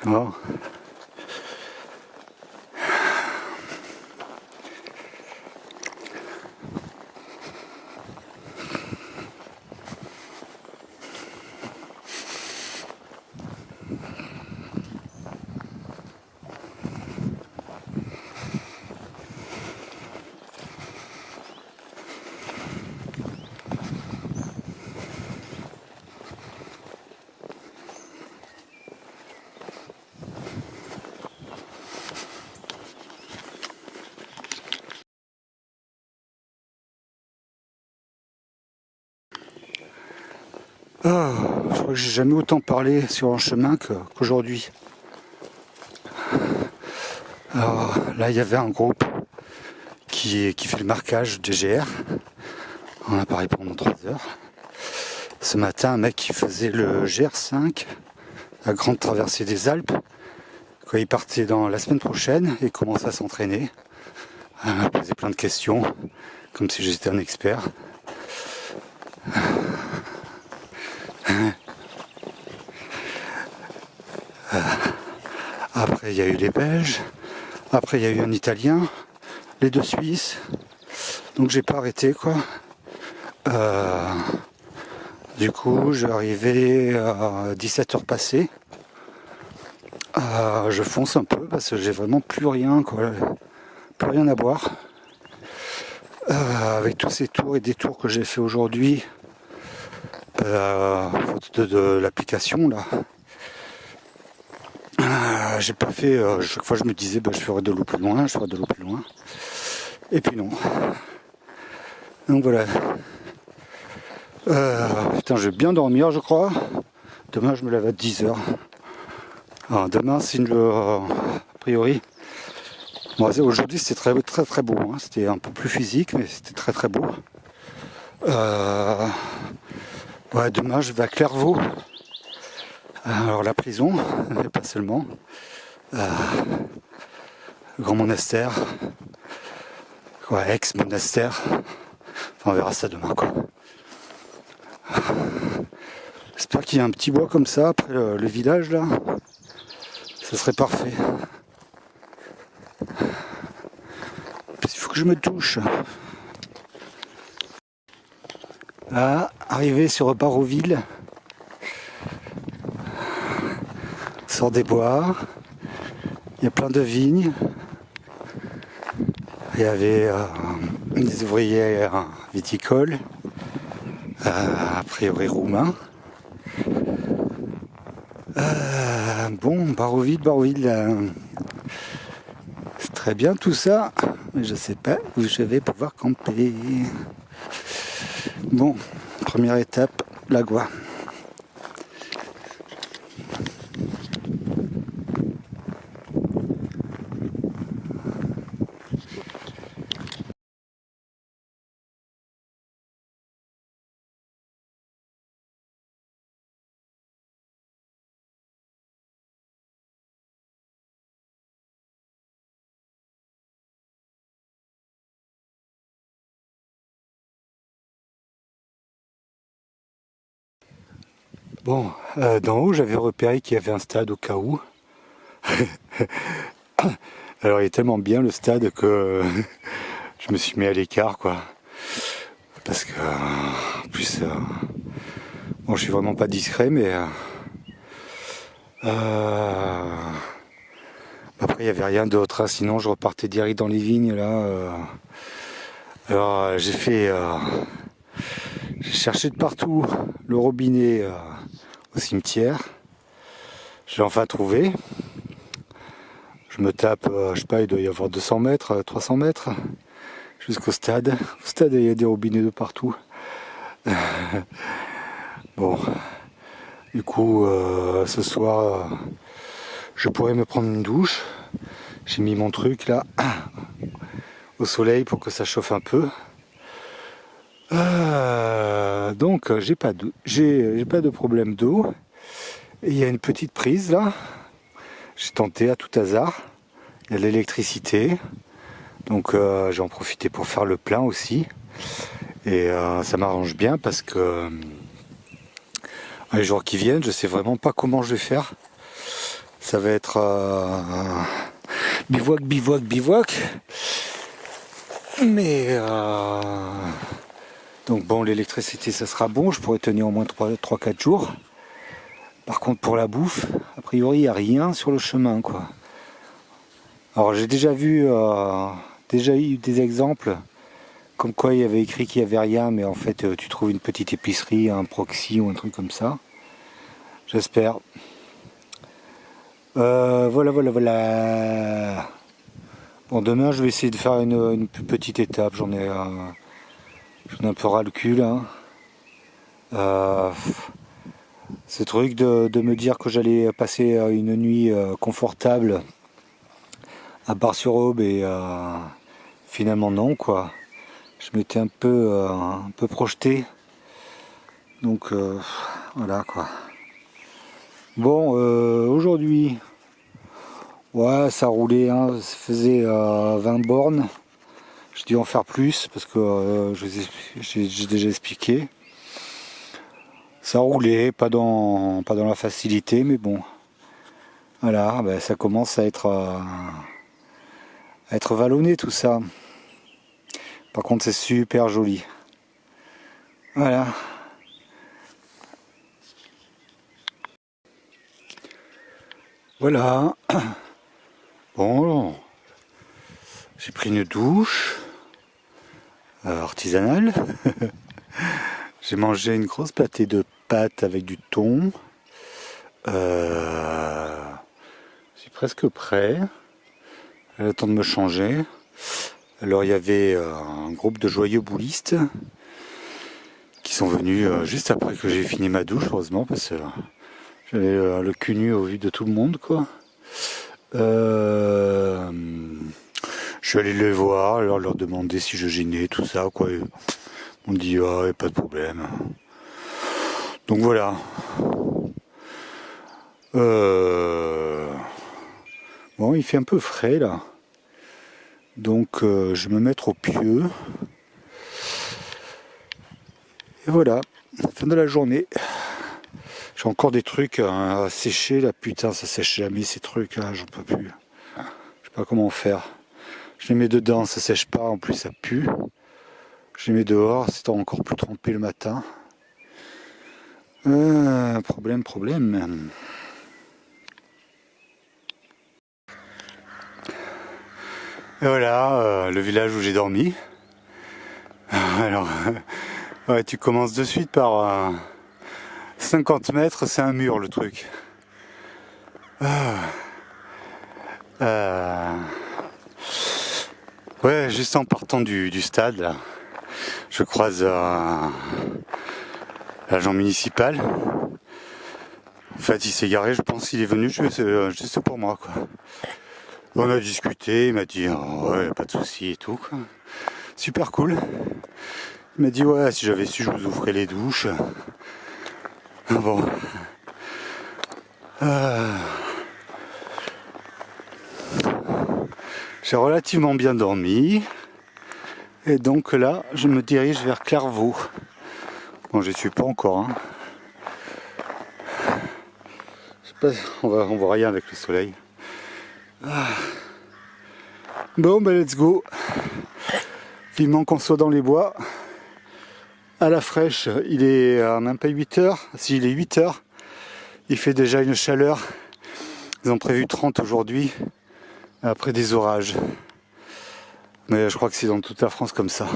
Bon. Ah, je crois que j'ai jamais autant parlé sur un chemin qu'aujourd'hui. Alors là, il y avait un groupe qui fait le marquage du GR. On a parlé pendant 3 heures. Ce matin, un mec qui faisait le GR5, la grande traversée des Alpes, quand il partait dans la semaine prochaine et commençait à s'entraîner. Il m'a posé plein de questions, comme si j'étais un expert. Après, il y a eu les Belges. Après, il y a eu un Italien. Les 2 Suisses. Donc, j'ai pas arrêté, quoi. Du coup, j'ai arrivé à 17h passées. Je fonce un peu parce que j'ai vraiment plus rien, quoi. Plus rien à boire. Avec tous ces tours et détours que j'ai fait aujourd'hui, faute de l'application, là. J'ai pas fait, chaque fois je me disais je ferai de l'eau plus loin, je ferai de l'eau plus loin. Et puis non. Donc voilà. Putain, je vais bien dormir, je crois. Demain je me lève à 10h. Alors demain c'est a priori. Bon, aujourd'hui c'était très beau. Hein. C'était un peu plus physique, mais c'était très beau. Ouais, demain je vais à Clairvaux. Alors la prison, mais pas seulement. Le grand monastère. Ouais, ex-monastère. Enfin, on verra ça demain, quoi. J'espère qu'il y a un petit bois comme ça après le village là. Ça serait parfait. Il faut que je me touche. Là, arrivé sur Baroville. Sort des bois. Il y a plein de vignes. Il y avait des ouvriers viticoles, a priori roumains. Bon, Baroville, c'est très bien tout ça, mais je sais pas où je vais pouvoir camper. Bon, première étape, l'Agua. Bon, d'en haut, j'avais repéré qu'il y avait un stade au cas où. Alors, il est tellement bien le stade que je me suis mis à l'écart, quoi. Parce que, en plus, bon, je suis vraiment pas discret, mais après, il n'y avait rien d'autre. Hein. Sinon, je repartais direct dans les vignes, là. Alors, j'ai cherché de partout le robinet au cimetière. J'ai enfin trouvé. Je me tape, je sais pas, il doit y avoir 200 mètres, 300 mètres jusqu'au stade. Au stade, il y a des robinets de partout. Bon, du coup, ce soir, je pourrais me prendre une douche. J'ai mis mon truc là au soleil pour que ça chauffe un peu. Donc, j'ai pas de problème d'eau. Et il y a une petite prise là. J'ai tenté à tout hasard. Il y a de l'électricité. Donc j'ai en profité pour faire le plein aussi. Et ça m'arrange bien parce que les jours qui viennent, je sais vraiment pas comment je vais faire. Ça va être bivouac, bivouac, bivouac. Mais donc bon, l'électricité ça sera bon, je pourrais tenir au moins 3-4 jours. Par contre pour la bouffe, a priori il n'y a rien sur le chemin quoi. Alors j'ai déjà vu déjà eu des exemples comme quoi il y avait écrit qu'il n'y avait rien, mais en fait tu trouves une petite épicerie, un proxy ou un truc comme ça. J'espère. Voilà. Bon, demain je vais essayer de faire une petite étape. J'en ai un peu ras le cul là. Ce truc de me dire que j'allais passer une nuit confortable à Bar-sur-Aube et finalement non quoi. Je m'étais un peu projeté. Donc voilà quoi. Bon, aujourd'hui, ouais, ça roulait, hein, ça faisait 20 bornes. J'ai dû en faire plus parce que j'ai déjà expliqué. Ça roulait, pas dans la facilité, mais bon. Voilà, ben, ça commence à être vallonné tout ça. Par contre, c'est super joli. Voilà. Voilà. Bon, j'ai pris une douche artisanale. J'ai mangé une grosse pâtée de pâtes avec du thon. C'est presque prêt. J'ai le temps de me changer. Alors il y avait un groupe de joyeux boulistes qui sont venus juste après que j'ai fini ma douche, heureusement, parce que j'avais le cul nu au vu de tout le monde, quoi. Je suis allé les voir, alors leur demander si je gênais, tout ça, quoi. On dit ah, y a pas de problème. Donc voilà. Bon, il fait un peu frais là. Donc je vais me mettre au pieu. Et voilà, fin de la journée. J'ai encore des trucs à sécher là, putain, ça sèche jamais ces trucs là, j'en peux plus. Je sais pas comment faire. Je les mets dedans, ça sèche pas, en plus ça pue. Je les mets dehors, c'est encore plus trempé le matin. Problème. Et voilà, le village où j'ai dormi. Alors, ouais, tu commences de suite par 50 mètres, c'est un mur le truc. Ouais, juste en partant du stade, là, je croise l'agent municipal. En fait, il s'est garé, je pense qu'il est venu juste pour moi, quoi. On a discuté, il m'a dit oh, ouais, pas de soucis et tout, quoi. Super cool. Il m'a dit ouais, si j'avais su, je vous ouvrais les douches. Bon. J'ai relativement bien dormi. Et donc là, je me dirige vers Clairvaux. Bon, j'y suis pas encore. Hein. Je sais pas, on voit rien avec le soleil. Bon, ben let's go. Vivement qu'on soit dans les bois. À la fraîche, il est même pas 8 heures. Si, il est 8 heures. Il fait déjà une chaleur. Ils ont prévu 30 aujourd'hui. Après des orages. Mais je crois que c'est dans toute la France comme ça.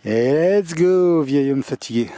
Et let's go, vieil homme fatigué.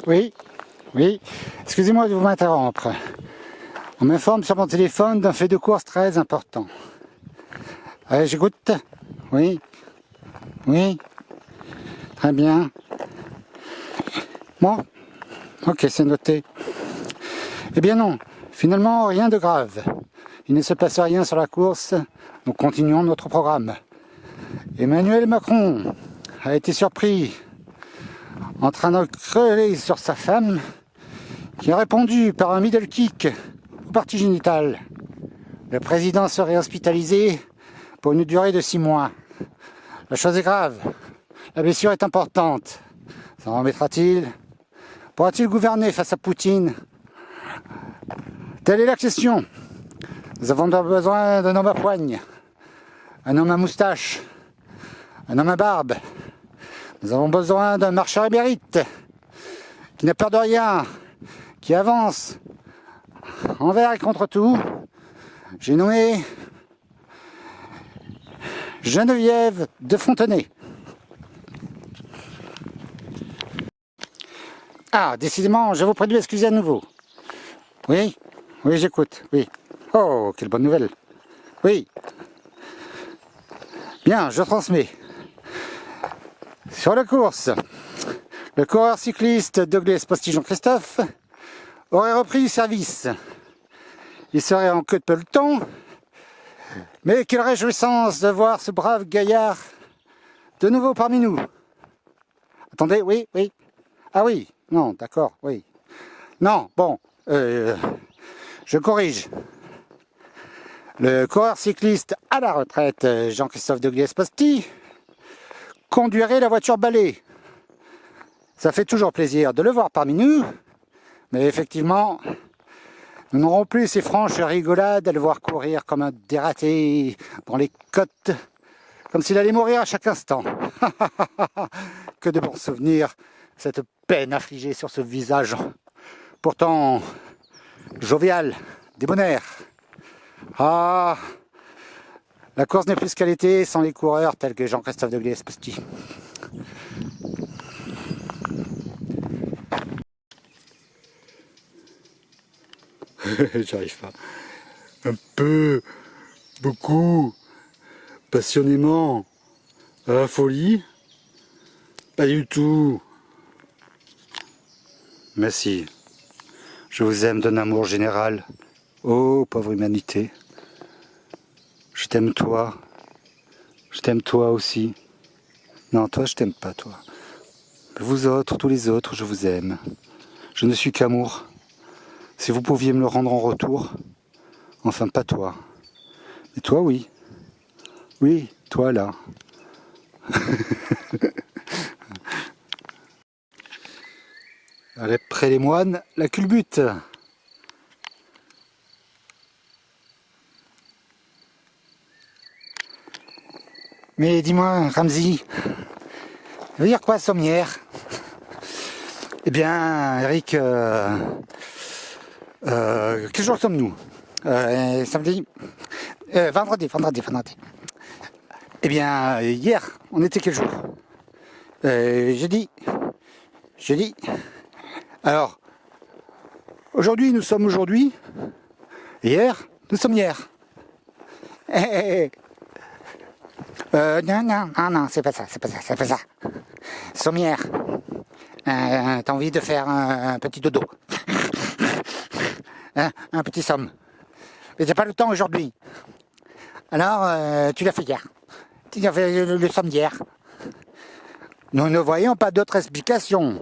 Oui, Oui, excusez-moi de vous m'interrompre. On m'informe sur mon téléphone d'un fait de course très important. J'écoute. Oui. Oui. Très bien. Bon. Ok, c'est noté. Eh bien non, finalement rien de grave. Il ne se passe rien sur la course, nous continuons notre programme. Emmanuel Macron a été surpris en train de creuler sur sa femme qui a répondu par un middle kick au partie génital. Le président serait hospitalisé pour une durée de 6 mois. La chose est grave, la blessure est importante. S'en remettra-t-il? Pourra-t-il gouverner face à Poutine? Telle est la question. Nous avons besoin d'un homme à poigne, un homme à moustache, un homme à barbe. Nous avons besoin d'un marcheur émérite qui n'a peur de rien, qui avance envers et contre tout. J'ai nommé Geneviève de Fontenay. Ah, décidément, je vous prie de m'excuser à nouveau. Oui, oui, j'écoute, oui. Oh, quelle bonne nouvelle. Oui. Bien, je transmets. Sur la course, le coureur cycliste Douglas Postigeon-Christophe aurait repris service. Il serait en queue de peloton, mais quelle réjouissance de voir ce brave gaillard de nouveau parmi nous. Attendez, oui, oui. Ah oui, non, d'accord, oui. Non, bon, je corrige. Le coureur cycliste à la retraite, Jean-Christophe Douglas Posti, conduirait la voiture balai. Ça fait toujours plaisir de le voir parmi nous, mais effectivement, nous n'aurons plus ces franches rigolades à le voir courir comme un dératé dans les côtes, comme s'il allait mourir à chaque instant. Que de bons souvenirs, cette peine affligée sur ce visage, pourtant jovial, débonnaire. Ah, la course n'est plus qu'à l'été sans les coureurs tels que Jean-Christophe Douglas Posti. J'arrive pas. Un peu, beaucoup, passionnément, à la folie? Pas du tout. Mais si, je vous aime d'un amour général. Oh, pauvre humanité. Je t'aime toi. Je t'aime toi aussi. Non, toi, je t'aime pas, toi. Vous autres, tous les autres, je vous aime. Je ne suis qu'amour. Si vous pouviez me le rendre en retour. Enfin, pas toi. Mais toi, oui. Oui, toi, là. Après les moines, la culbute. Mais dis-moi, Ramzi, ça veut dire quoi, sommière? Eh bien, Eric, quel jour sommes-nous? Samedi? Vendredi. Eh bien, hier, on était quel jour? Jeudi. Alors, aujourd'hui, nous sommes aujourd'hui. Hier, nous sommes hier. Non, c'est pas ça. Sommière. T'as envie de faire un petit dodo. Un petit somme. Mais t'as pas le temps aujourd'hui. Alors, tu l'as fait hier. Tu l'as fait le somme d'hier. Nous ne voyons pas d'autre explication.